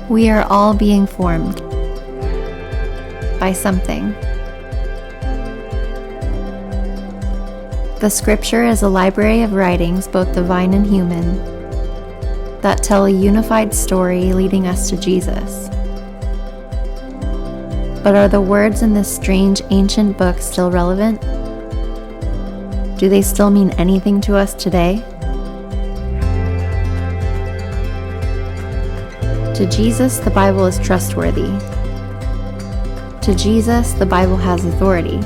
We are all being formed by something. The Scripture is a library of writings, both divine and human, that tell a unified story leading us to Jesus. But are the words in this strange ancient book still relevant? Do they still mean anything to us today? To Jesus, the Bible is trustworthy. To Jesus, the Bible has authority.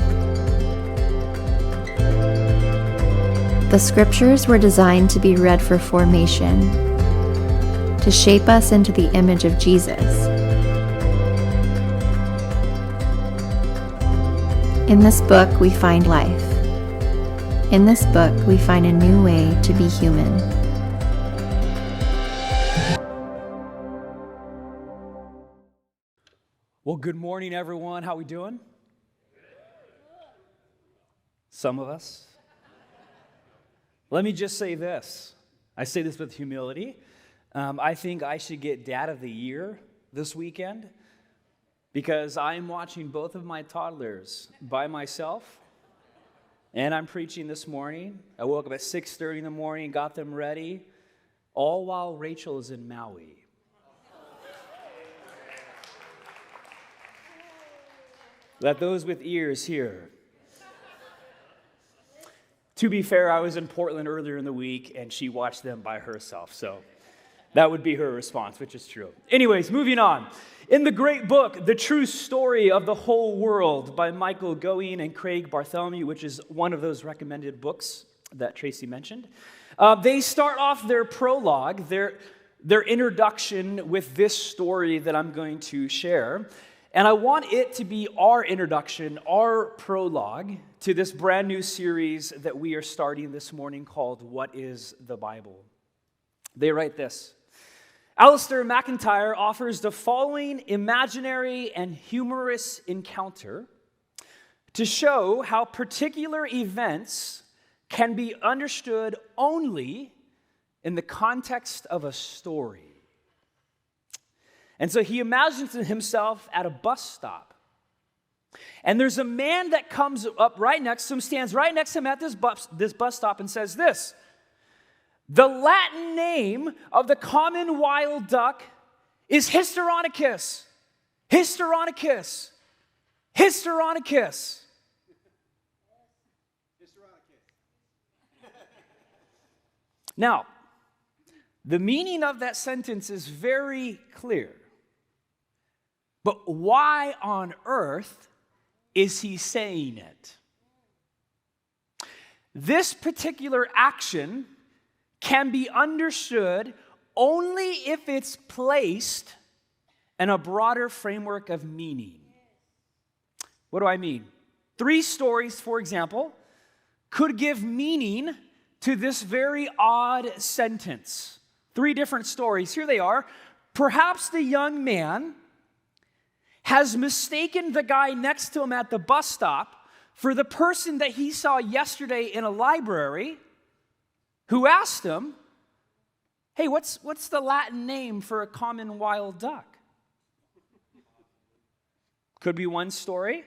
The Scriptures were designed to be read for formation, to shape us into the image of Jesus. In this book, we find life. In this book, we find a new way to be human. Well, good morning, everyone. How we doing? Some of us. Let me just say this. I say this with humility. I think I should get Dad of the Year this weekend because I'm watching both of my toddlers by myself, and I'm preaching this morning. I woke up at 6:30 in the morning, got them ready, all while Rachel is in Maui. Let those with ears hear. To be fair, I was in Portland earlier in the week, and she watched them by herself, so that would be her response, which is true. Anyways, moving on. In the great book, The True Story of the Whole World by Michael Goeen and Craig Bartholomew, which is one of those recommended books that Tracy mentioned, they start off their prologue, their introduction with this story that I'm going to share. And I want it to be our introduction, our prologue to this brand new series that we are starting this morning called What is the Bible? They write this. Alistair McIntyre offers the following imaginary and humorous encounter to show how particular events can be understood only in the context of a story. And so he imagines himself at a bus stop. And there's a man that comes up right next to him, stands right next to him at this bus stop and says this: the Latin name of the common wild duck is Hysteronicus. Hysteronicus. Hysteronicus. Now, the meaning of that sentence is very clear. But why on earth is he saying it? This particular action can be understood only if it's placed in a broader framework of meaning. What do I mean? 3 stories, for example, could give meaning to this very odd sentence. 3 different stories. Here they are. Perhaps the young man has mistaken the guy next to him at the bus stop for the person that he saw yesterday in a library who asked him, hey, what's the Latin name for a common wild duck? Could be one story,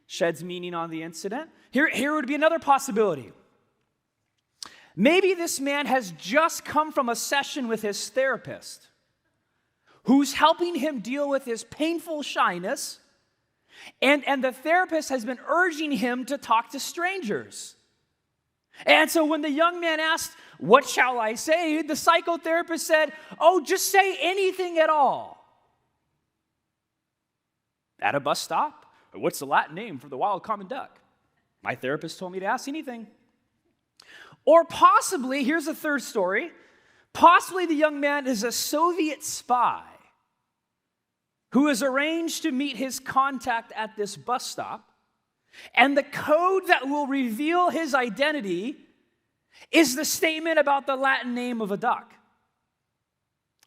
sheds meaning on the incident. Here would be another possibility. Maybe this man has just come from a session with his therapist, who's helping him deal with his painful shyness, and the therapist has been urging him to talk to strangers. And so when the young man asked, what shall I say? The psychotherapist said, oh, just say anything at all. At a bus stop, what's the Latin name for the wild common duck? My therapist told me to ask anything. Or possibly, here's a third story, possibly the young man is a Soviet spy who has arranged to meet his contact at this bus stop, and the code that will reveal his identity is the statement about the Latin name of a duck.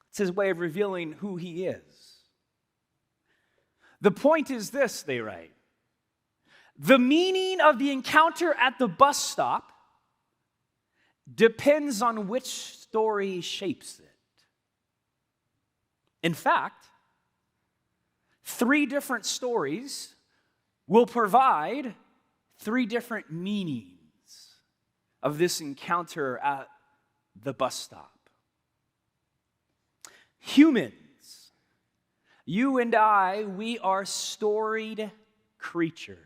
It's his way of revealing who he is. The point is this, they write. The meaning of the encounter at the bus stop depends on which story shapes it. In fact, 3 different stories will provide 3 different meanings of this encounter at the bus stop. Humans, you and I, we are storied creatures.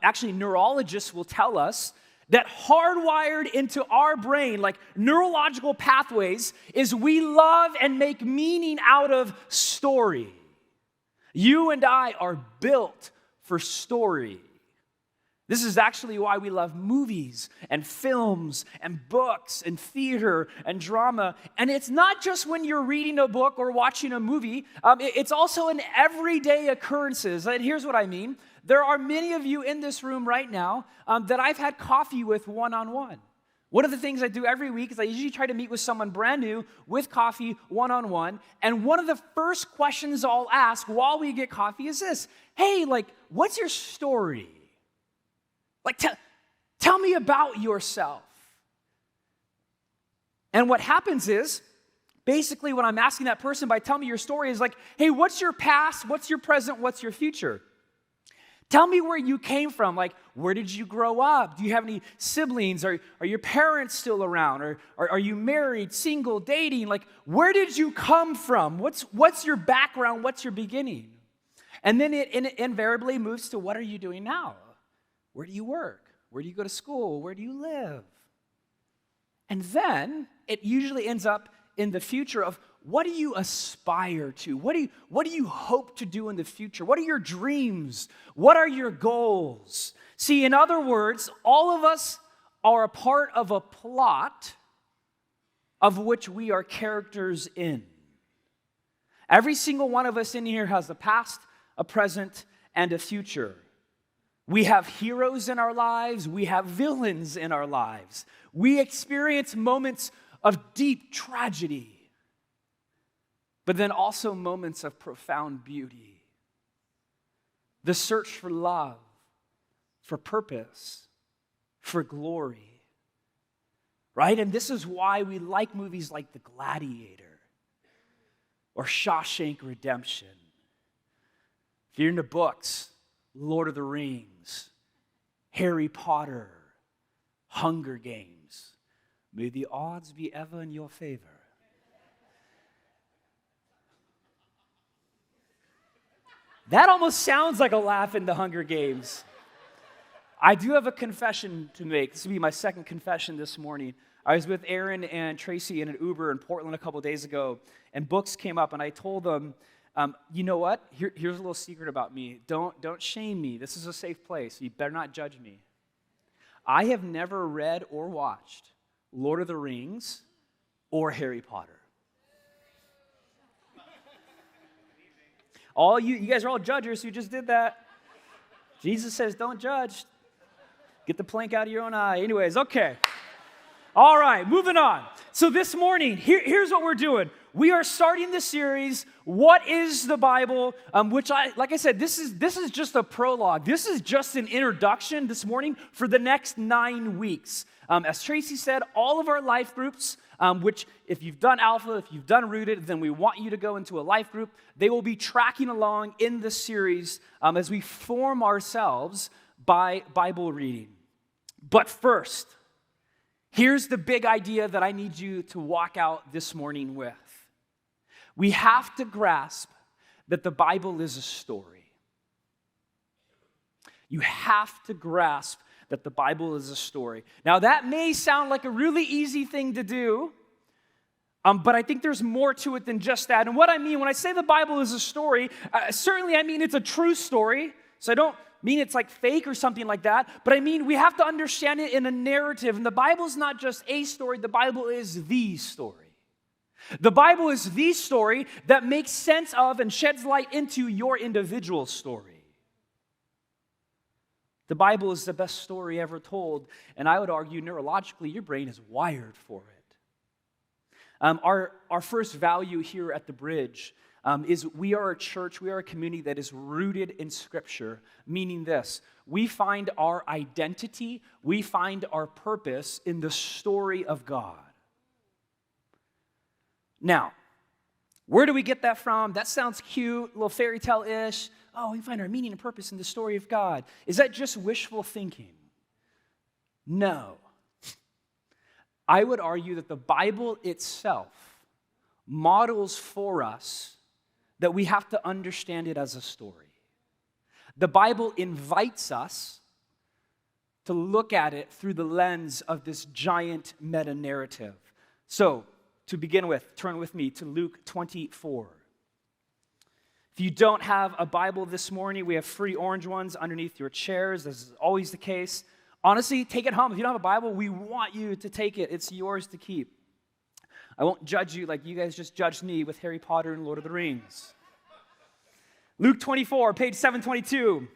Actually, neurologists will tell us that hardwired into our brain, like neurological pathways, is we love and make meaning out of story. You and I are built for story. This is actually why we love movies and films and books and theater and drama. And it's not just when you're reading a book or watching a movie. It's also in everyday occurrences. And here's what I mean. There are many of you in this room right now that I've had coffee with one-on-one. One of the things I do every week is I usually try to meet with someone brand new with coffee one-on-one. And one of the first questions I'll ask while we get coffee is this. Hey, what's your story? Tell me about yourself. And what happens is, basically when I'm asking that person by tell me your story is hey, what's your past, what's your present, what's your future? Tell me where you came from. Where did you grow up? Do you have any siblings? Are your parents still around? Or are you married, single, dating? Where did you come from? What's your background? What's your beginning? And then it invariably moves to what are you doing now? Where do you work? Where do you go to school? Where do you live? And then it usually ends up in the future of what do you aspire to? What do you hope to do in the future? What are your dreams? What are your goals? See, in other words, all of us are a part of a plot of which we are characters in. Every single one of us in here has a past, a present, and a future. We have heroes in our lives. We have villains in our lives. We experience moments of deep tragedy, but then also moments of profound beauty. The search for love, for purpose, for glory, right? And this is why we like movies like The Gladiator or Shawshank Redemption. If you're into books, Lord of the Rings, Harry Potter, Hunger Games. May the odds be ever in your favor. That almost sounds like a laugh in the Hunger Games. I do have a confession to make. This will be my second confession this morning. I was with Aaron and Tracy in an Uber in Portland a couple days ago, and books came up, and I told them, you know what? Here's a little secret about me. Don't shame me. This is a safe place. You better not judge me. I have never read or watched Lord of the Rings or Harry Potter. All you guys are all judges who just did that. Jesus says, don't judge. Get the plank out of your own eye. Anyways, okay. All right, moving on. So this morning, here's what we're doing. We are starting the series, What is the Bible? Which like I said, this is just a prologue. This is just an introduction this morning for the next 9 weeks. As Tracy said, all of our life groups, which if you've done Alpha, if you've done Rooted, then we want you to go into a life group. They will be tracking along in this series as we form ourselves by Bible reading. But first, here's the big idea that I need you to walk out this morning with. We have to grasp that the Bible is a story. You have to grasp that the Bible is a story. Now, that may sound like a really easy thing to do, but I think there's more to it than just that. And what I mean when I say the Bible is a story, certainly I mean it's a true story. So I don't mean it's like fake or something like that, but I mean we have to understand it in a narrative. And the Bible is not just a story, the Bible is the story. The Bible is the story that makes sense of and sheds light into your individual story. The Bible is the best story ever told, and I would argue neurologically your brain is wired for it. Our first value here at the Bridge is we are a church, we are a community that is rooted in Scripture, meaning this: we find our identity, we find our purpose in the story of God. Now, Where do we get that from? That sounds cute, a little fairy tale-ish. Oh, we find our meaning and purpose in the story of God. Is that just wishful thinking? No. I would argue that the Bible itself models for us that we have to understand it as a story. The Bible invites us to look at it through the lens of this giant meta-narrative. So, to begin with, turn with me to Luke 24. If you don't have a Bible this morning, we have free orange ones underneath your chairs. This is always the case. Honestly, take it home. If you don't have a Bible, we want you to take it. It's yours to keep. I won't judge you like you guys just judged me with Harry Potter and Lord of the Rings. Luke 24, page 722.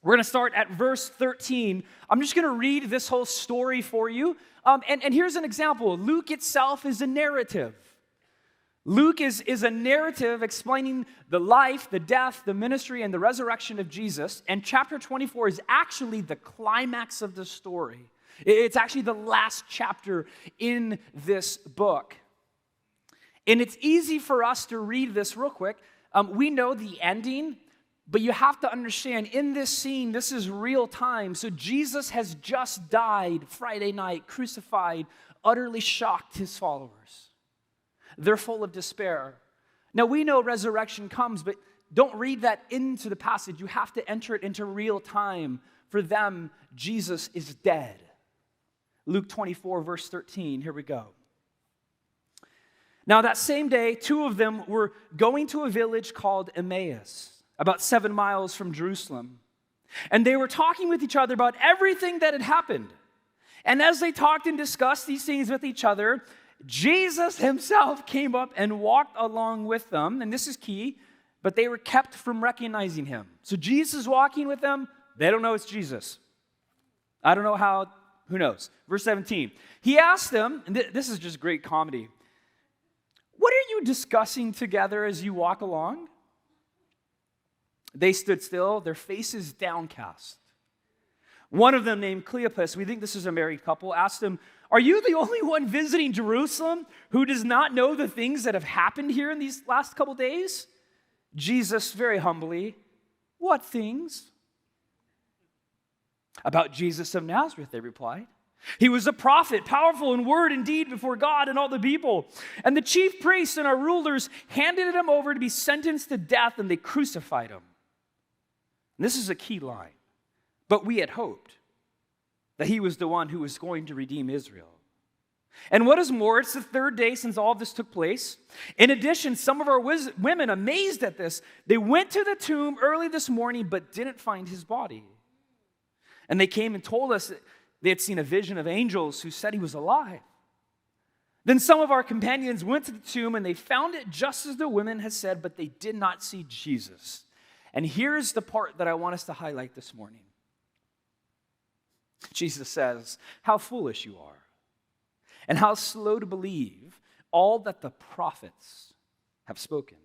We're going to start at verse 13. I'm just going to read this whole story for you. And here's an example. Luke itself is a narrative. Luke is a narrative explaining the life, the death, the ministry, and the resurrection of Jesus. And chapter 24 is actually the climax of the story. It's actually the last chapter in this book. And it's easy for us to read this real quick. We know the ending, but you have to understand, in this scene, this is real time. So Jesus has just died Friday night, crucified, utterly shocked his followers. They're full of despair. Now, we know resurrection comes, but don't read that into the passage. You have to enter it into real time. For them, Jesus is dead. Luke 24, verse 13. Here we go. Now, that same day, two of them were going to a village called Emmaus, about 7 miles from Jerusalem. And they were talking with each other about everything that had happened. And as they talked and discussed these things with each other, Jesus himself came up and walked along with them. And this is key, but they were kept from recognizing him. So Jesus is walking with them. They don't know it's Jesus. I don't know how, who knows? Verse 17. He asked them, and this is just great comedy. What are you discussing together as you walk along? They stood still, their faces downcast. One of them, named Cleopas, we think this is a married couple, asked him, are you the only one visiting Jerusalem who does not know the things that have happened here in these last couple days? Jesus, very humbly, what things? About Jesus of Nazareth, they replied. He was a prophet, powerful in word and deed before God and all the people. And the chief priests and our rulers handed him over to be sentenced to death, and they crucified him. And this is a key line. But we had hoped that he was the one who was going to redeem Israel. And what is more, it's the third day since all of this took place. In addition, some of our women, amazed at this, they went to the tomb early this morning but didn't find his body. And they came and told us that they had seen a vision of angels who said he was alive. Then some of our companions went to the tomb and they found it just as the women had said, but they did not see Jesus. And here's the part that I want us to highlight this morning. Jesus says, how foolish you are, and how slow to believe all that the prophets have spoken.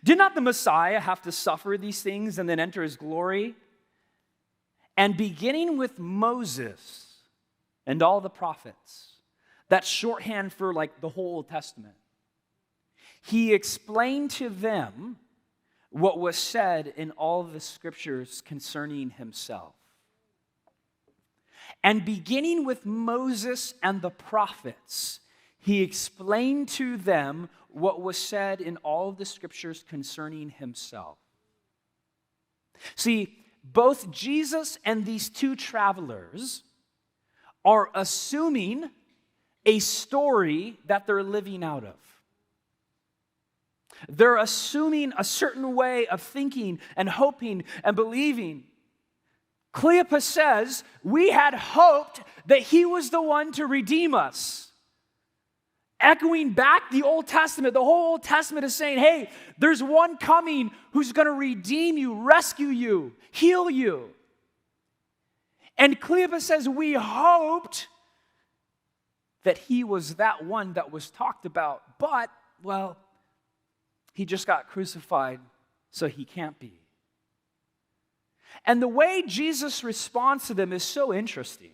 Did not the Messiah have to suffer these things and then enter his glory? And beginning with Moses and all the prophets, that's shorthand for like the whole Old Testament, he explained to them what was said in all the scriptures concerning himself. And beginning with Moses and the prophets, he explained to them what was said in all of the scriptures concerning himself. See, both Jesus and these two travelers are assuming a story that they're living out of. They're assuming a certain way of thinking and hoping and believing. Cleopas says, we had hoped that he was the one to redeem us. Echoing back the Old Testament, the whole Old Testament is saying, hey, there's one coming who's going to redeem you, rescue you, heal you. And Cleopas says, we hoped that he was that one that was talked about, but, well, he just got crucified, so he can't be. And the way Jesus responds to them is so interesting.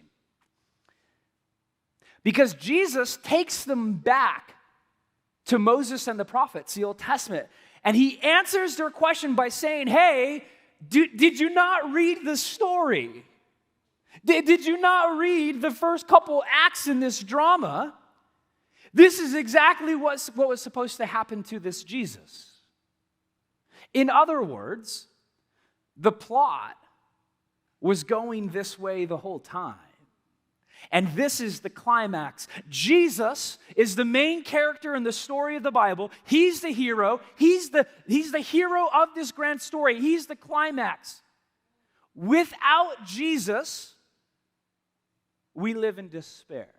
Because Jesus takes them back to Moses and the prophets, the Old Testament. And he answers their question by saying, hey, did you not read the story? Did you not read the first couple acts in this drama? This is exactly what was supposed to happen to this Jesus. In other words, the plot was going this way the whole time. And this is the climax. Jesus is the main character in the story of the Bible. He's the hero. He's the hero of this grand story. He's the climax. Without Jesus, we live in despair.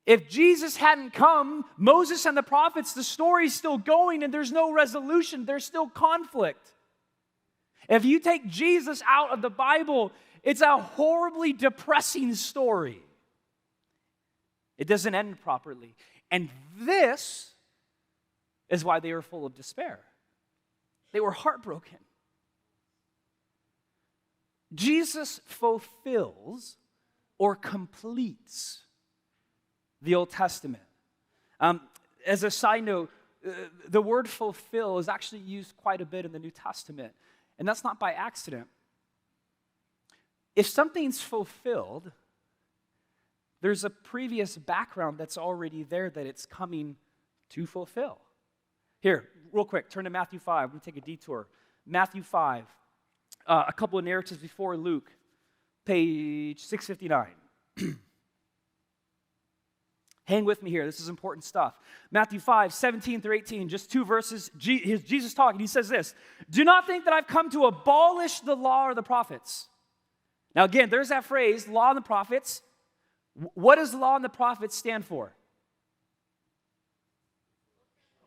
If Jesus hadn't come, Moses and the prophets, the story's still going and there's no resolution. There's still conflict. If you take Jesus out of the Bible, it's a horribly depressing story. It doesn't end properly. And this is why they were full of despair. They were heartbroken. Jesus fulfills or completes the Old Testament. As a side note, the word fulfill is actually used quite a bit in the New Testament. And that's not by accident. If something's fulfilled, there's a previous background that's already there that it's coming to fulfill. Here, real quick, turn to Matthew 5. We'll take a detour. Matthew 5, a couple of narratives before Luke, page 659. Hang with me here. This is important stuff. Matthew 5, 17 through 18, just two verses. Jesus talking. He says this, "Do not think that I've come to abolish the law or the prophets." Now again, there's that phrase, law and the prophets. What does law and the prophets stand for?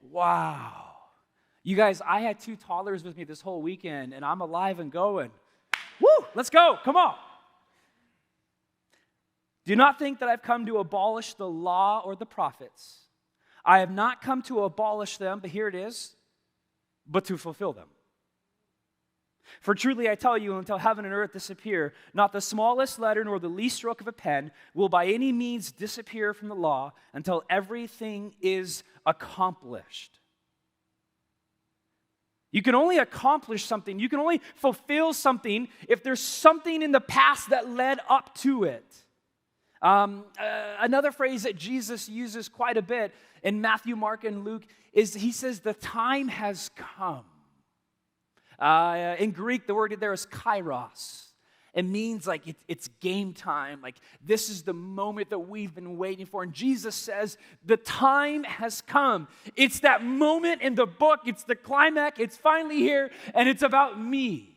Wow. You guys, I had two toddlers with me this whole weekend, and I'm alive and going. Woo, let's go, come on. "Do not think that I've come to abolish the law or the prophets. I have not come to abolish them," but here it is, "but to fulfill them. For truly I tell you, until heaven and earth disappear, not the smallest letter nor the least stroke of a pen will by any means disappear from the law until everything is accomplished." You can only accomplish something, you can only fulfill something if there's something in the past that led up to it. Another phrase that Jesus uses quite a bit in Matthew, Mark, and Luke is he says, "The time has come." In Greek, the word there is kairos. It means like it's game time. Like this is the moment that we've been waiting for. And Jesus says, the time has come. It's that moment in the book. It's the climax. It's finally here. And it's about me.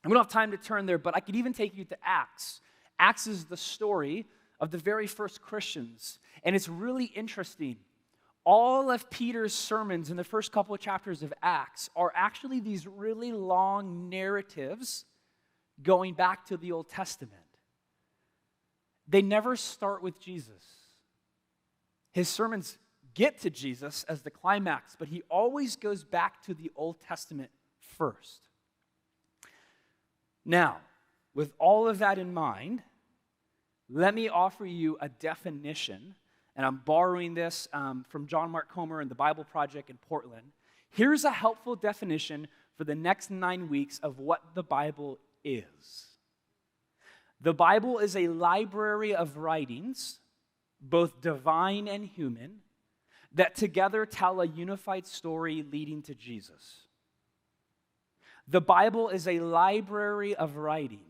We don't have time to turn there, but I could even take you to Acts. Acts is the story of the very first Christians. And it's really interesting. All of Peter's sermons in the first couple of chapters of Acts are actually these really long narratives going back to the Old Testament. They never start with Jesus. His sermons get to Jesus as the climax, but he always goes back to the Old Testament first. Now, with all of that in mind, let me offer you a definition. And I'm borrowing this from John Mark Comer and the Bible Project in Portland. Here's a helpful definition for the next 9 weeks of what the Bible is. The Bible is a library of writings, both divine and human, that together tell a unified story leading to Jesus. The Bible is a library of writings.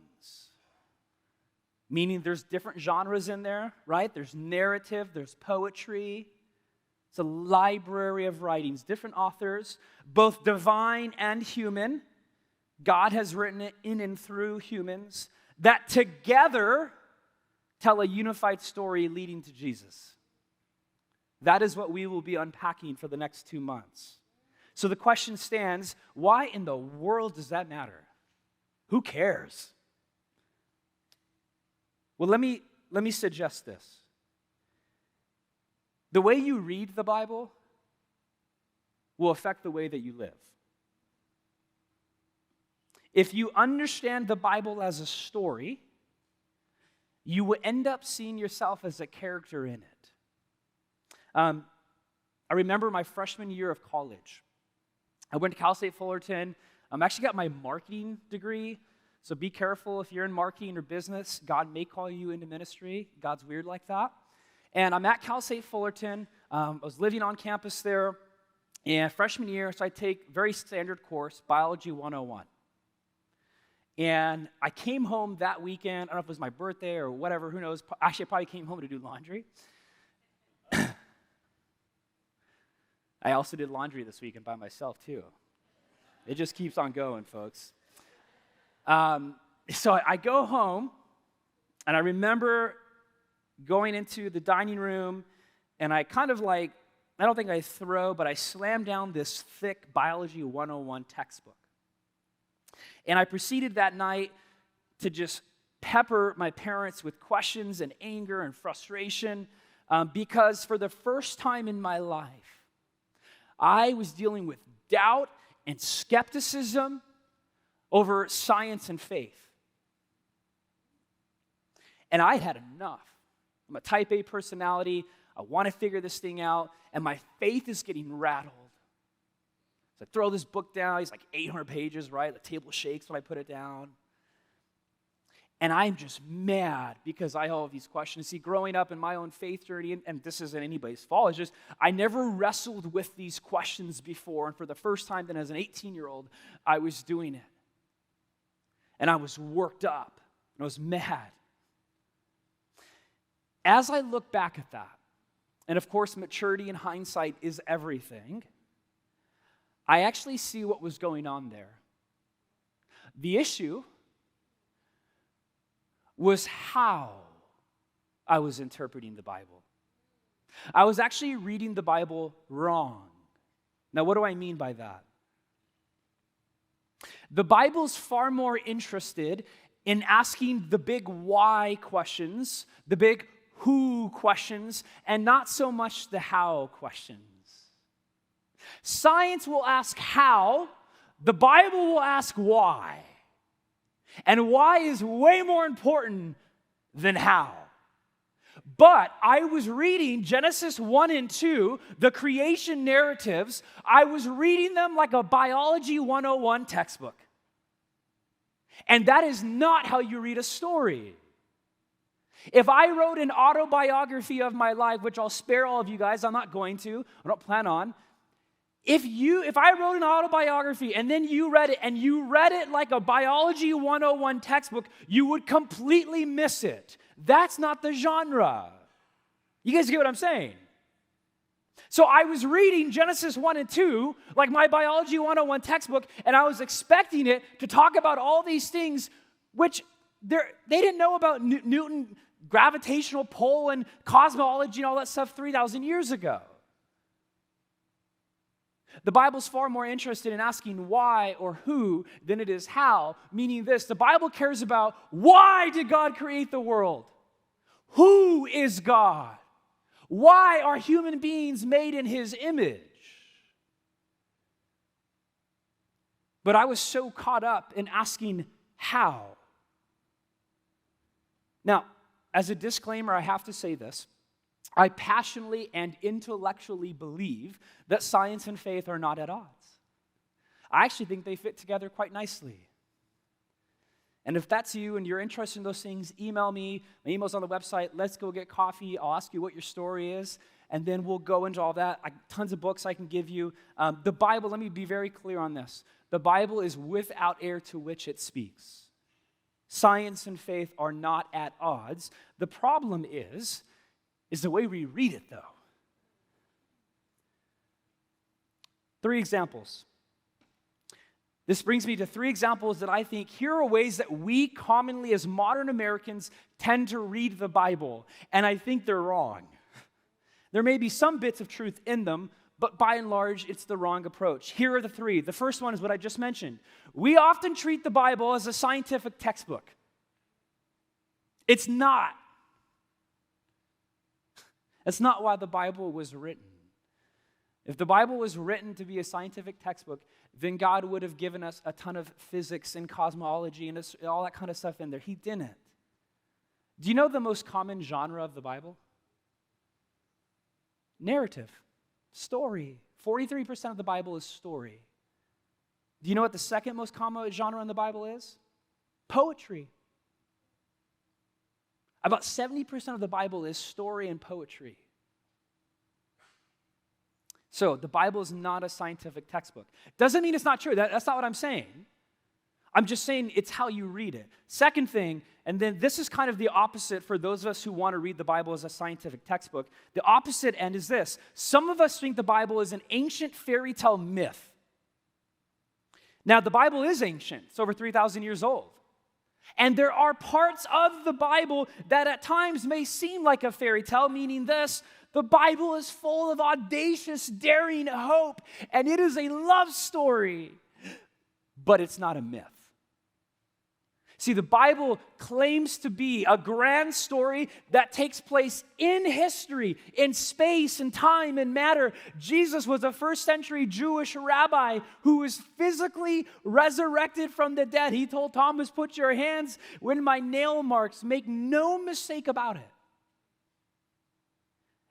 Meaning there's different genres in there, right? There's narrative, there's poetry. It's a library of writings, different authors, both divine and human. God has written it in and through humans that together tell a unified story leading to Jesus. That is what we will be unpacking for the next 2 months. So the question stands, why in the world does that matter? Who cares? Well, let me suggest this. The way you read the Bible will affect the way that you live. If you understand the Bible as a story, you will end up seeing yourself as a character in it. I remember my freshman year of college. I went to Cal State Fullerton. I actually got my marketing degree, so be careful if you're in marketing or business. God may call you into ministry. God's weird like that. And I'm at Cal State Fullerton. I was living on campus there. And freshman year, so I take very standard course, Biology 101. And I came home that weekend. I don't know if it was my birthday or whatever, who knows. Actually, I probably came home to do laundry. I also did laundry this weekend by myself, too. It just keeps on going, folks. So I go home, and I remember going into the dining room, and I kind of like, I don't think I throw, but I slam down this thick Biology 101 textbook. And I proceeded that night to just pepper my parents with questions and anger and frustration because for the first time in my life, I was dealing with doubt and skepticism over science and faith. And I had enough. I'm a type A personality. I want to figure this thing out, and my faith is getting rattled. So I throw this book down. It's like 800 pages, right? The table shakes when I put it down. And I'm just mad because I have all of these questions. See, growing up in my own faith journey, and this isn't anybody's fault, it's just I never wrestled with these questions before. And for the first time then as an 18-year-old, I was doing it. And I was worked up. And I was mad. As I look back at that, and of course maturity and hindsight is everything, I actually see what was going on there. The issue was how I was interpreting the Bible. I was actually reading the Bible wrong. Now, what do I mean by that? The Bible's far more interested in asking the big why questions, the big who questions, and not so much the how questions. Science will ask how, the Bible will ask why. And why is way more important than how. But I was reading Genesis 1 and 2, the creation narratives. I was reading them like a Biology 101 textbook. And that is not how you read a story. If I wrote an autobiography of my life, which I'll spare all of you guys, I'm not going to, I don't plan on. If I wrote an autobiography and then you read it, and you read it like a Biology 101 textbook, you would completely miss it. That's not the genre. You guys get what I'm saying? So I was reading Genesis 1 and 2, like my Biology 101 textbook, and I was expecting it to talk about all these things, which they didn't know about Newton, gravitational pull, and cosmology and all that stuff 3,000 years ago. The Bible's far more interested in asking why or who than it is how, meaning this. The Bible cares about why did God create the world? Who is God? Why are human beings made in His image? But I was so caught up in asking how. Now, as a disclaimer, I have to say this. I passionately and intellectually believe that science and faith are not at odds. I actually think they fit together quite nicely. And if that's you and you're interested in those things, email me. My email's on the website. Let's go get coffee. I'll ask you what your story is, and then we'll go into all that. Tons of books I can give you. The Bible, let me be very clear on this. The Bible is without error to which it speaks. Science and faith are not at odds. The problem is the way we read it, though. 3 examples. This brings me to 3 examples that I think here are ways that we commonly, as modern Americans, tend to read the Bible, and I think they're wrong. There may be some bits of truth in them, but by and large, it's the wrong approach. Here are the 3. The first one is what I just mentioned. We often treat the Bible as a scientific textbook. It's not. That's not why the Bible was written. If the Bible was written to be a scientific textbook, then God would have given us a ton of physics and cosmology and all that kind of stuff in there. He didn't. Do you know the most common genre of the Bible? Narrative, story. 43% of the Bible is story. Do you know what the second most common genre in the Bible is? Poetry. About 70% of the Bible is story and poetry. So the Bible is not a scientific textbook. Doesn't mean it's not true. That's not what I'm saying. I'm just saying it's how you read it. Second thing, and then this is kind of the opposite for those of us who want to read the Bible as a scientific textbook. The opposite end is this. Some of us think the Bible is an ancient fairy tale myth. Now, the Bible is ancient. It's over 3,000 years old. And there are parts of the Bible that at times may seem like a fairy tale, meaning this: the Bible is full of audacious, daring hope, and it is a love story, but it's not a myth. See, the Bible claims to be a grand story that takes place in history, in space and time and matter. Jesus was a first century Jewish rabbi who was physically resurrected from the dead. He told Thomas, "Put your hands in my nail marks. Make no mistake about it."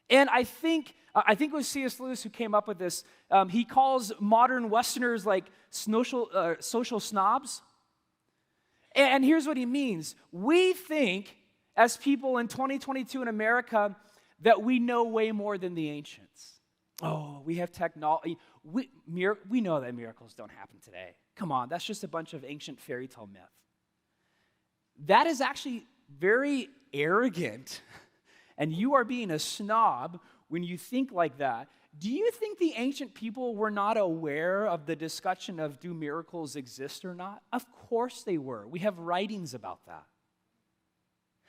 And I think it was C.S. Lewis who came up with this. He calls modern Westerners like social snobs. And here's what he means. We think, as people in 2022 in America, that we know way more than the ancients. Oh, we have technology. We know that miracles don't happen today. Come on, that's just a bunch of ancient fairy tale myth. That is actually very arrogant, and you are being a snob when you think like that. Do you think the ancient people were not aware of the discussion of do miracles exist or not? Of course they were. We have writings about that.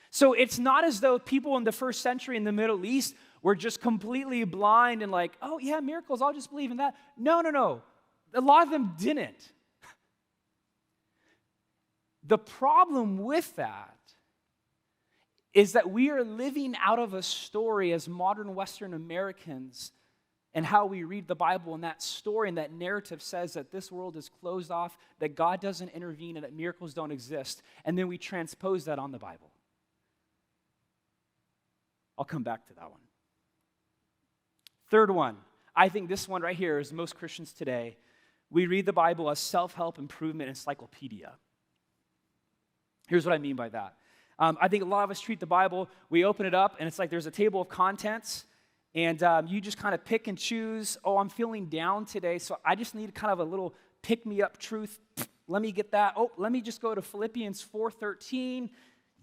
So it's not as though people in the first century in the Middle East were just completely blind and like, oh yeah, miracles, I'll just believe in that. No. A lot of them didn't. The problem with that is that we are living out of a story as modern Western Americans, and how we read the Bible, and that story and that narrative says that this world is closed off, that God doesn't intervene, and that miracles don't exist. And then we transpose that on the Bible. I'll come back to that one. Third one, I think this one right here is most Christians today. We read the Bible as self-help improvement encyclopedia. Here's what I mean by that. I think a lot of us treat the Bible, we open it up, and it's like there's a table of contents, and you just kind of pick and choose. Oh, I'm feeling down today, so I just need kind of a little pick-me-up truth. Let me get that. Oh, let me just go to Philippians 4:13.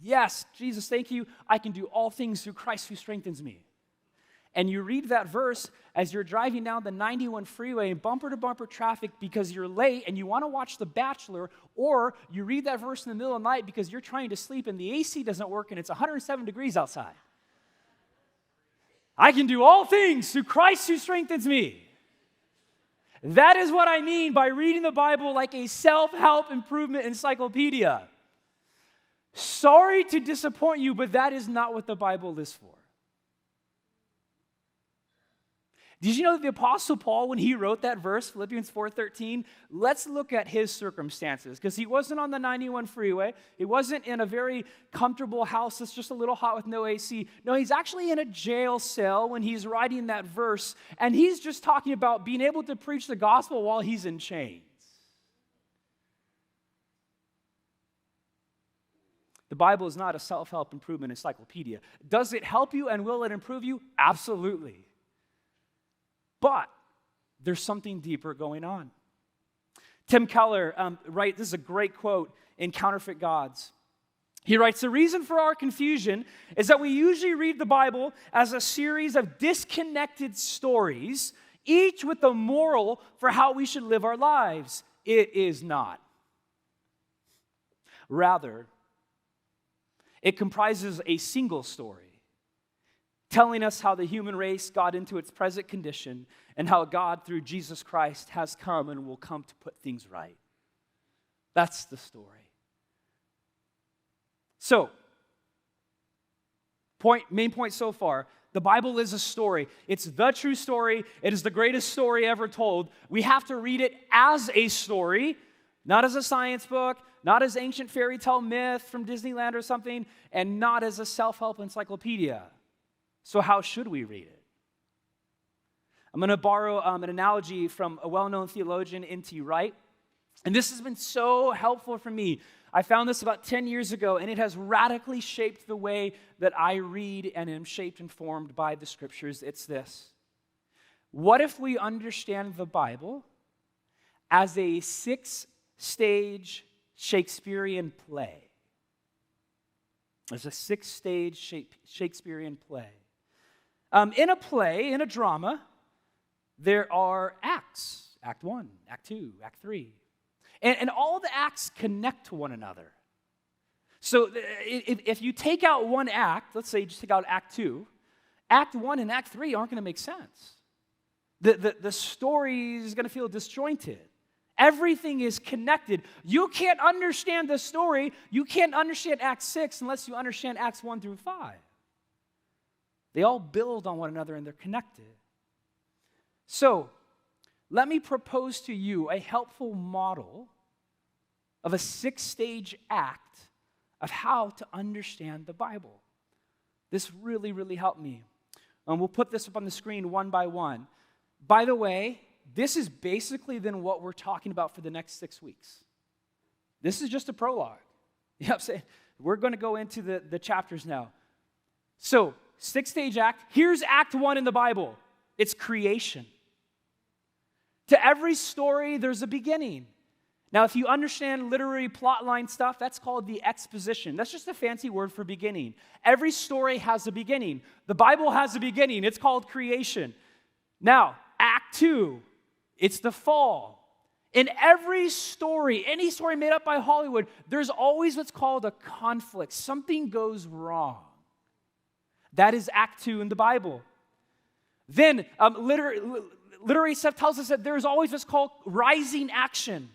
Yes, Jesus, thank you. I can do all things through Christ who strengthens me. And you read that verse as you're driving down the 91 freeway in bumper-to-bumper traffic because you're late and you want to watch The Bachelor, or you read that verse in the middle of the night because you're trying to sleep and the AC doesn't work and it's 107 degrees outside. I can do all things through Christ who strengthens me. That is what I mean by reading the Bible like a self-help improvement encyclopedia. Sorry to disappoint you, but that is not what the Bible is for. Did you know that the Apostle Paul, when he wrote that verse, Philippians 4:13, let's look at his circumstances, because he wasn't on the 91 freeway. He wasn't in a very comfortable house that's just a little hot with no AC. No, he's actually in a jail cell when he's writing that verse, and he's just talking about being able to preach the gospel while he's in chains. The Bible is not a self-help improvement encyclopedia. Does it help you and will it improve you? Absolutely. But there's something deeper going on. Tim Keller writes, this is a great quote in Counterfeit Gods. He writes, the reason for our confusion is that we usually read the Bible as a series of disconnected stories, each with a moral for how we should live our lives. It is not. Rather, it comprises a single story, telling us how the human race got into its present condition and how God, through Jesus Christ, has come and will come to put things right. That's the story. So, main point so far, the Bible is a story. It's the true story. It is the greatest story ever told. We have to read it as a story, not as a science book, not as ancient fairy tale myth from Disneyland or something, and not as a self-help encyclopedia. So how should we read it? I'm going to borrow an analogy from a well-known theologian, N.T. Wright, and this has been so helpful for me. I found this about 10 years ago, and it has radically shaped the way that I read and am shaped and formed by the Scriptures. It's this. What if we understand the Bible as a 6-stage Shakespearean play? As a 6-stage Shakespearean play. In a play, in a drama, there are acts. Act 1, Act 2, Act 3. And all the acts connect to one another. So if you take out one act, let's say you just take out Act 2, Act 1 and Act 3 aren't going to make sense. The story is going to feel disjointed. Everything is connected. You can't understand the story. You can't understand Act 6 unless you understand Acts 1 through 5. They all build on one another and they're connected. So, let me propose to you a helpful model of a 6-stage act of how to understand the Bible. This really, really helped me. We'll put this up on the screen one by one. By the way, this is basically then what we're talking about for the next 6 weeks. This is just a prologue. You know what I'm saying? We're going to go into the chapters now. So, 6-stage act. Here's Act 1 in the Bible. It's creation. To every story, there's a beginning. Now, if you understand literary plotline stuff, that's called the exposition. That's just a fancy word for beginning. Every story has a beginning. The Bible has a beginning. It's called creation. Now, Act 2, it's the fall. In every story, any story made up by Hollywood, there's always what's called a conflict. Something goes wrong. That is Act 2 in the Bible. Then, literary stuff tells us that there's always what's called rising action.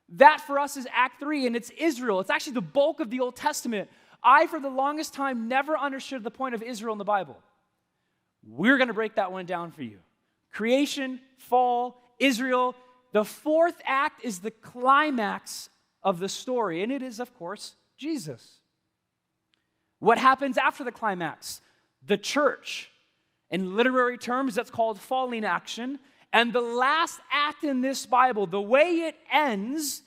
That for us is Act 3, and it's Israel. It's actually the bulk of the Old Testament. I, for the longest time, never understood the point of Israel in the Bible. We're going to break that one down for you. Creation, fall, Israel. The 4th act is the climax of the story, and it is, of course, Jesus. What happens after the climax? The church. In literary terms, that's called falling action. And the last act in this Bible, the way it ends,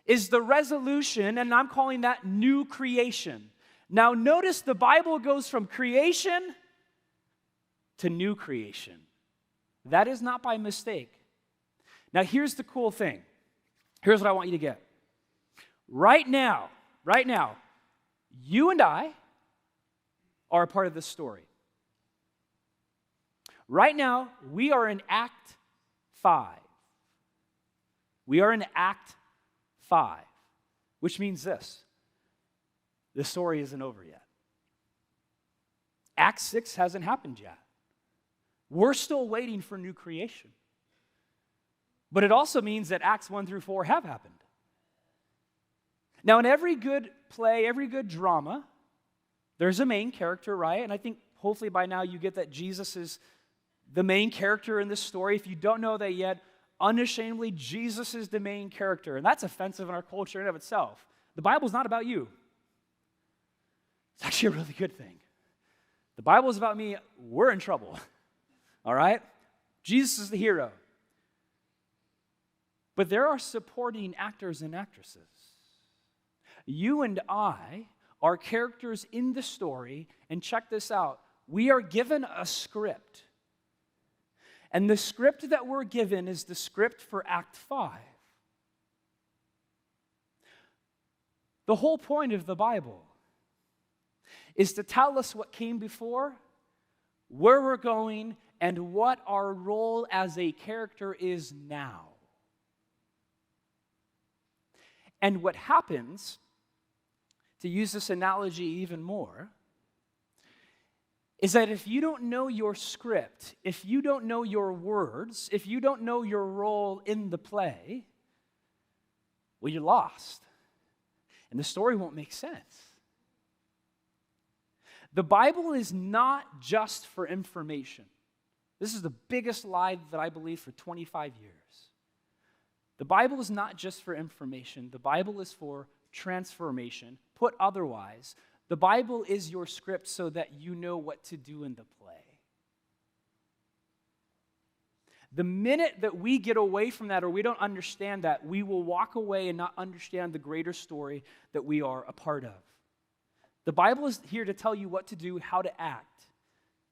is the resolution, and I'm calling that new creation. Now, notice the Bible goes from creation to new creation. That is not by mistake. Now, here's the cool thing. Here's what I want you to get. Right now, you and I are a part of this story. Right now, we are in Act 5. We are in Act 5, which means this. The story isn't over yet. Act 6 hasn't happened yet. We're still waiting for new creation. But it also means that Acts 1 through 4 have happened. Now, in every good play, every good drama, there's a main character, right? And I think hopefully by now you get that Jesus is the main character in this story. If you don't know that yet, unashamedly, Jesus is the main character. And that's offensive in our culture in and of itself. The Bible's not about you. It's actually a really good thing. The Bible is about me. We're in trouble. All right? Jesus is the hero. But there are supporting actors and actresses. You and I are characters in the story, and check this out. We are given a script. And the script that we're given is the script for Act 5. The whole point of the Bible is to tell us what came before, where we're going, and what our role as a character is now. And what happens, to use this analogy even more, is that if you don't know your script, if you don't know your words, if you don't know your role in the play, well, you're lost. And the story won't make sense. The Bible is not just for information. This is the biggest lie that I believe for 25 years. The Bible is not just for information. The Bible is for transformation. Put otherwise, the Bible is your script so that you know what to do in the play. The minute that we get away from that or we don't understand that, we will walk away and not understand the greater story that we are a part of. The Bible is here to tell you what to do, how to act,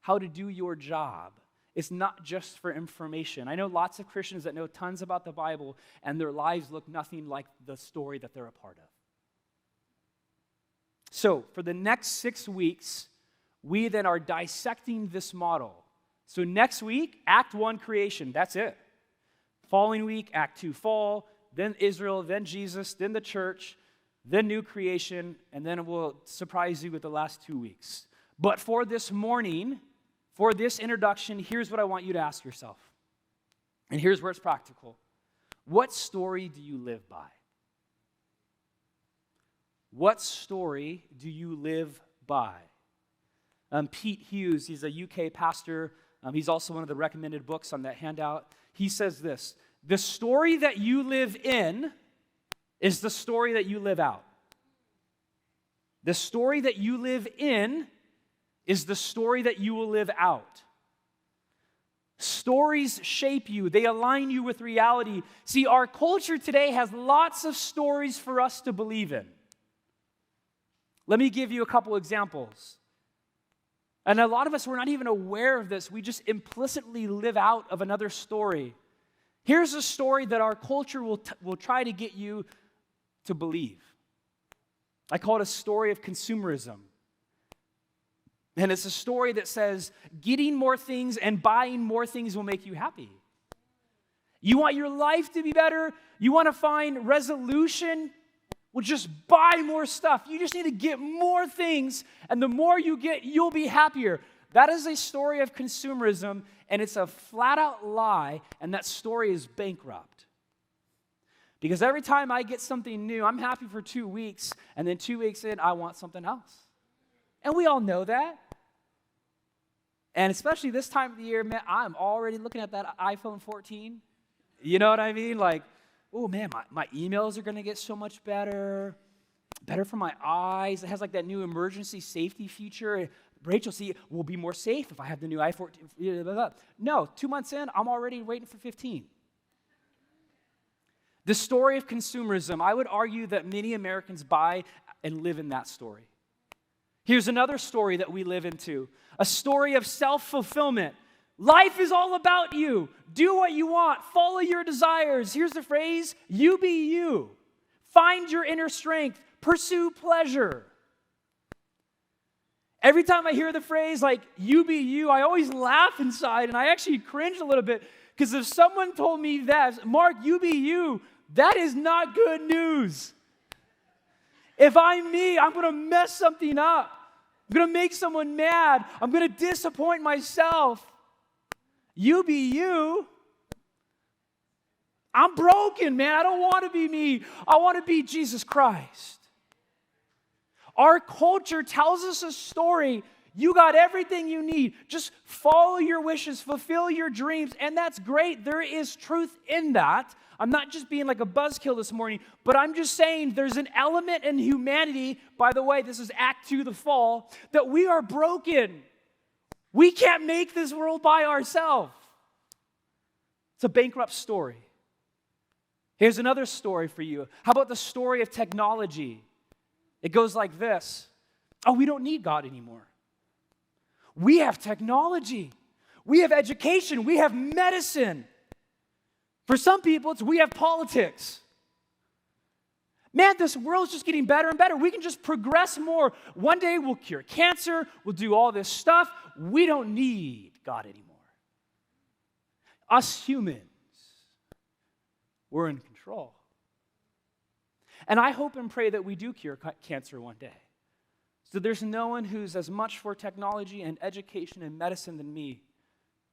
how to do your job. It's not just for information. I know lots of Christians that know tons about the Bible, and their lives look nothing like the story that they're a part of. So, for the next 6 weeks, we then are dissecting this model. So next week, Act 1, creation. That's it. Following week, Act 2, fall. Then Israel, then Jesus, then the church, then new creation, and then we'll surprise you with the last 2 weeks. But for this morning, for this introduction, here's what I want you to ask yourself. And here's where it's practical. What story do you live by? What story do you live by? Pete Hughes, he's a UK pastor. He's also one of the recommended books on that handout. He says this: the story that you live in is the story that you live out. The story that you live in is the story that you will live out. Stories shape you. They align you with reality. See, our culture today has lots of stories for us to believe in. Let me give you a couple examples. And a lot of us, we're not even aware of this. We just implicitly live out of another story. Here's a story that our culture will try to get you to believe. I call it a story of consumerism. And it's a story that says getting more things and buying more things will make you happy. You want your life to be better? You want to find resolution? Well, just buy more stuff. You just need to get more things, and the more you get, you'll be happier. That is a story of consumerism, and it's a flat-out lie, and that story is bankrupt. Because every time I get something new, I'm happy for 2 weeks, and then 2 weeks in, I want something else. And we all know that. And especially this time of the year, man, I'm already looking at that iPhone 14. You know what I mean? Like, oh man, my emails are going to get so much better for my eyes. It has like that new emergency safety feature. Rachel, see, we'll be more safe if I have the new iPhone. Blah, blah, blah. No, 2 months in, I'm already waiting for 15. The story of consumerism, I would argue that many Americans buy and live in that story. Here's another story that we live into, a story of self-fulfillment. Life is all about you. Do what you want. Follow your desires. Here's the phrase, you be you. Find your inner strength. Pursue pleasure. Every time I hear the phrase like, you be you, I always laugh inside, and I actually cringe a little bit, because if someone told me that, Mark, you be you, that is not good news. If I'm me, I'm going to mess something up. I'm going to make someone mad. I'm going to disappoint myself. You be you. I'm broken, man. I don't want to be me. I want to be Jesus Christ. Our culture tells us a story. You got everything you need. Just follow your wishes, fulfill your dreams, and that's great. There is truth in that. I'm not just being like a buzzkill this morning, but I'm just saying there's an element in humanity, by the way, this is Act 2, the fall, that we are broken. We can't make this world by ourselves. It's a bankrupt story. Here's another story for you. How about the story of technology? It goes like this. Oh, we don't need God anymore. We have technology. We have education. We have medicine. For some people, it's we have politics. Man, this world's just getting better and better. We can just progress more. One day we'll cure cancer. We'll do all this stuff. We don't need God anymore. Us humans, we're in control. And I hope and pray that we do cure cancer one day. So there's no one who's as much for technology and education and medicine than me.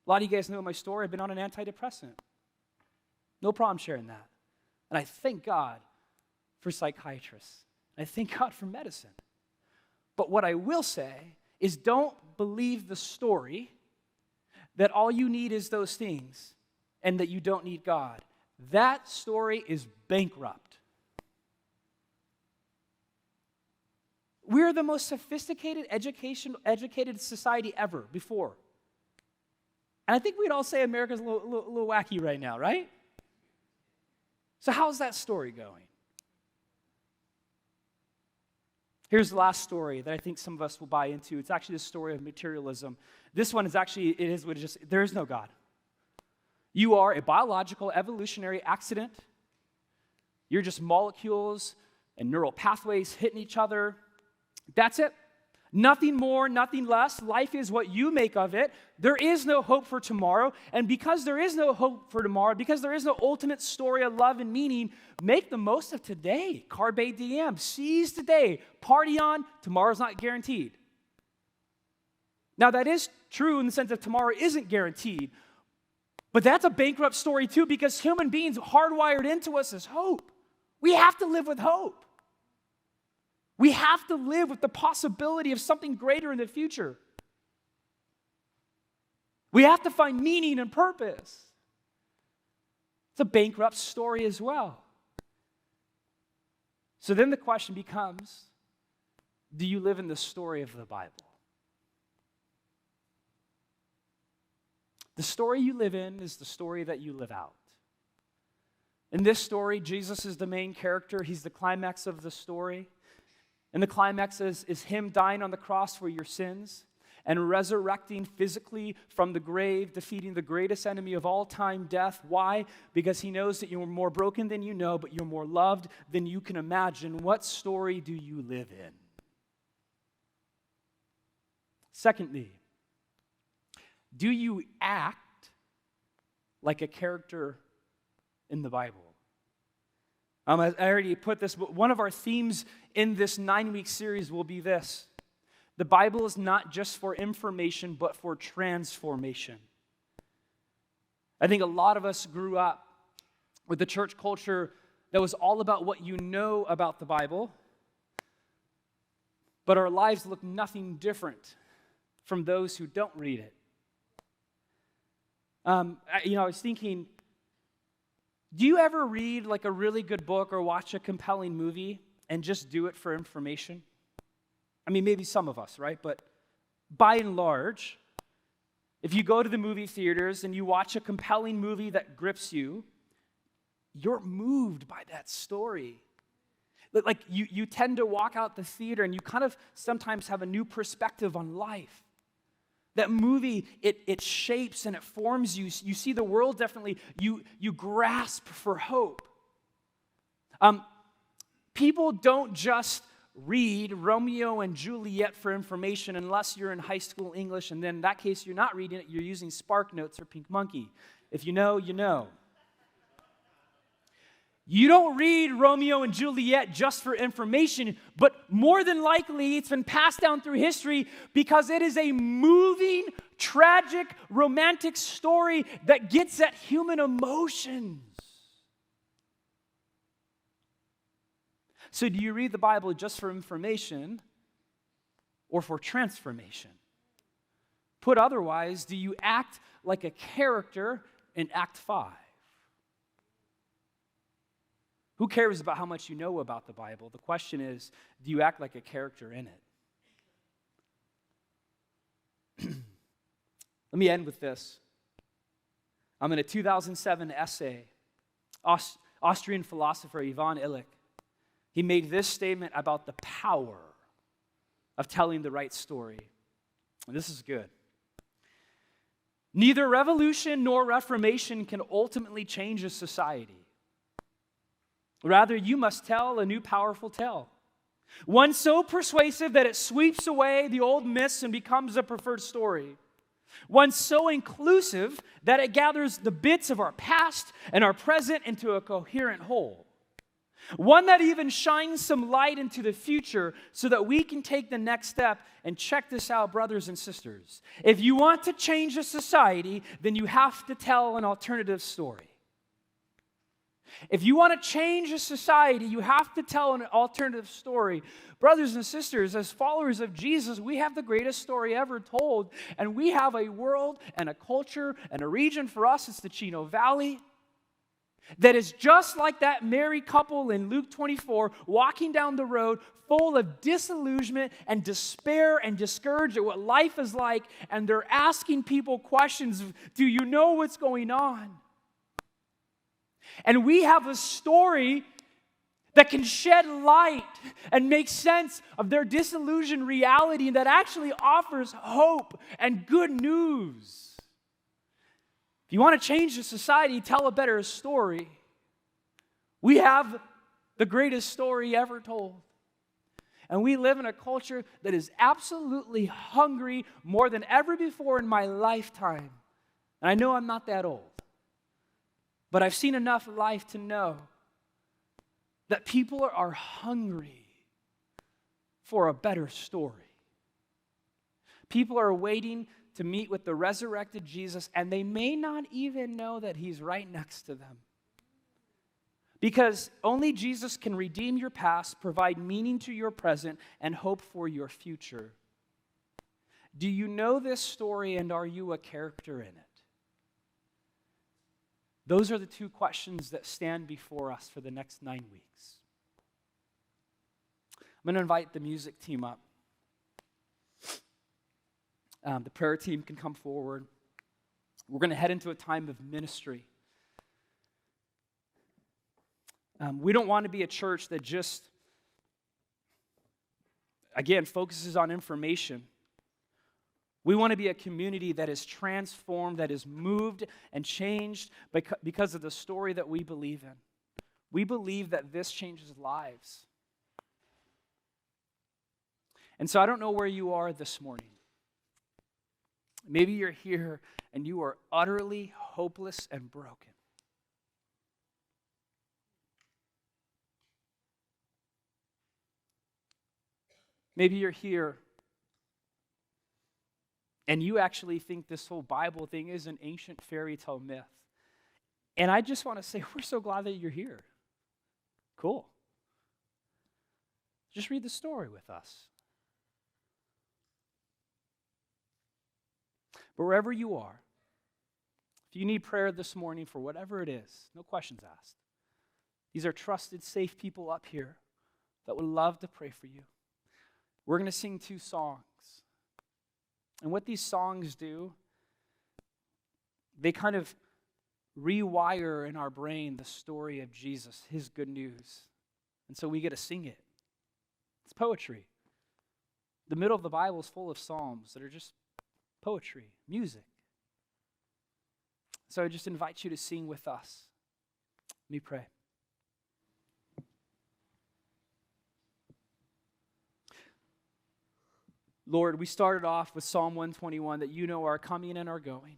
A lot of you guys know my story. I've been on an antidepressant. No problem sharing that. And I thank God for psychiatrists. I thank God for medicine. But what I will say is don't believe the story that all you need is those things and that you don't need God. that story is bankrupt. We're the most sophisticated, educated society ever before. And I think we'd all say America's a little wacky right now, right? So how's that story going? Here's the last story that I think some of us will buy into. It's actually the story of materialism. This one is actually, there is no God. You are a biological evolutionary accident. You're just molecules and neural pathways hitting each other. That's it. Nothing more, nothing less. Life is what you make of it. There is no hope for tomorrow. And because there is no hope for tomorrow, because there is no ultimate story of love and meaning, make the most of today. Carpe diem. Seize today. Party on. Tomorrow's not guaranteed. Now, that is true in the sense that tomorrow isn't guaranteed. But that's a bankrupt story too, because human beings hardwired into us is hope. We have to live with hope. We have to live with the possibility of something greater in the future. We have to find meaning and purpose. It's a bankrupt story as well. So then the question becomes, do you live in the story of the Bible? The story you live in is the story that you live out. In this story, Jesus is the main character. He's the climax of the story. And the climax is him dying on the cross for your sins and resurrecting physically from the grave, defeating the greatest enemy of all time, death. Why? Because he knows that you're more broken than you know, but you're more loved than you can imagine. What story do you live in? Secondly, do you act like a character in the Bible? I already put this, but one of our themes in this 9-week series will be this. The Bible is not just for information, but for transformation. I think a lot of us grew up with the church culture that was all about what you know about the Bible, but our lives look nothing different from those who don't read it. I was thinking, do you ever read like a really good book or watch a compelling movie and just do it for information? I mean, maybe some of us, right? But by and large, if you go to the movie theaters and you watch a compelling movie that grips you, you're moved by that story. Like you tend to walk out the theater and you kind of sometimes have a new perspective on life. That movie, it shapes and it forms you. You see the world differently. You grasp for hope. People don't just read Romeo and Juliet for information unless you're in high school English, and then in that case, you're not reading it, you're using Spark Notes or Pink Monkey. If you know, you know. You don't read Romeo and Juliet just for information, but more than likely it's been passed down through history because it is a moving, tragic, romantic story that gets at human emotions. So do you read the Bible just for information or for transformation? Put otherwise, do you act like a character in Act 5? Who cares about how much you know about the Bible? The question is, do you act like a character in it? Let me end with this. In a 2007 essay, Austrian philosopher Ivan Illich, he made this statement about the power of telling the right story. And this is good. Neither revolution nor reformation can ultimately change a society. Rather, you must tell a new powerful tale. One so persuasive that it sweeps away the old myths and becomes a preferred story. One so inclusive that it gathers the bits of our past and our present into a coherent whole. One that even shines some light into the future so that we can take the next step. And check this out, brothers and sisters. If you want to change a society, then you have to tell an alternative story. If you want to change a society, you have to tell an alternative story. Brothers and sisters, as followers of Jesus, we have the greatest story ever told. And we have a world and a culture and a region for us. It's the Chino Valley. that is just like that married couple in Luke 24, walking down the road full of disillusionment and despair and discouraged at what life is like, and they're asking people questions of, do you know what's going on? And we have a story that can shed light and make sense of their disillusioned reality, and that actually offers hope and good news. If you want to change the society, tell a better story. We have the greatest story ever told. And we live in a culture that is absolutely hungry more than ever before in my lifetime. And I know I'm not that old, but I've seen enough life to know that people are hungry for a better story. People are waiting to meet with the resurrected Jesus, and they may not even know that he's right next to them. Because only Jesus can redeem your past, provide meaning to your present, and hope for your future. Do you know this story, and are you a character in it? Those are the two questions that stand before us for the next 9 weeks. I'm going to invite the music team up. The prayer team can come forward. We're going to head into a time of ministry. We don't want to be a church that just, again, focuses on information. We want to be a community that is transformed, that is moved and changed because of the story that we believe in. We believe that this changes lives. And so I don't know where you are this morning. Maybe you're here and you are utterly hopeless and broken. Maybe you're here and you actually think this whole Bible thing is an ancient fairy tale myth. And I just want to say, we're so glad that you're here. Cool. Just read the story with us. But wherever you are, if you need prayer this morning for whatever it is, no questions asked. These are trusted, safe people up here that would love to pray for you. We're going to sing 2 songs. And what these songs do, they kind of rewire in our brain the story of Jesus, his good news. And so we get to sing it. It's poetry. The middle of the Bible is full of psalms that are just poetry, music. So I just invite you to sing with us. Let me pray. Lord, we started off with Psalm 121, that you know our coming and our going.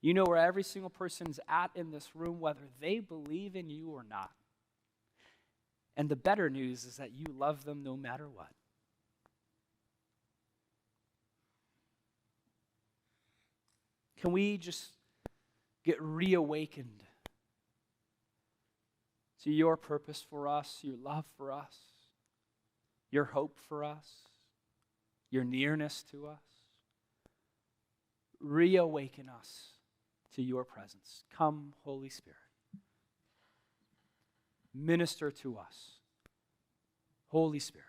You know where every single person's at in this room, whether they believe in you or not. And the better news is that you love them no matter what. Can we just get reawakened to your purpose for us, your love for us, your hope for us, your nearness to us? Reawaken us to your presence. Come, Holy Spirit. Minister to us. Holy Spirit.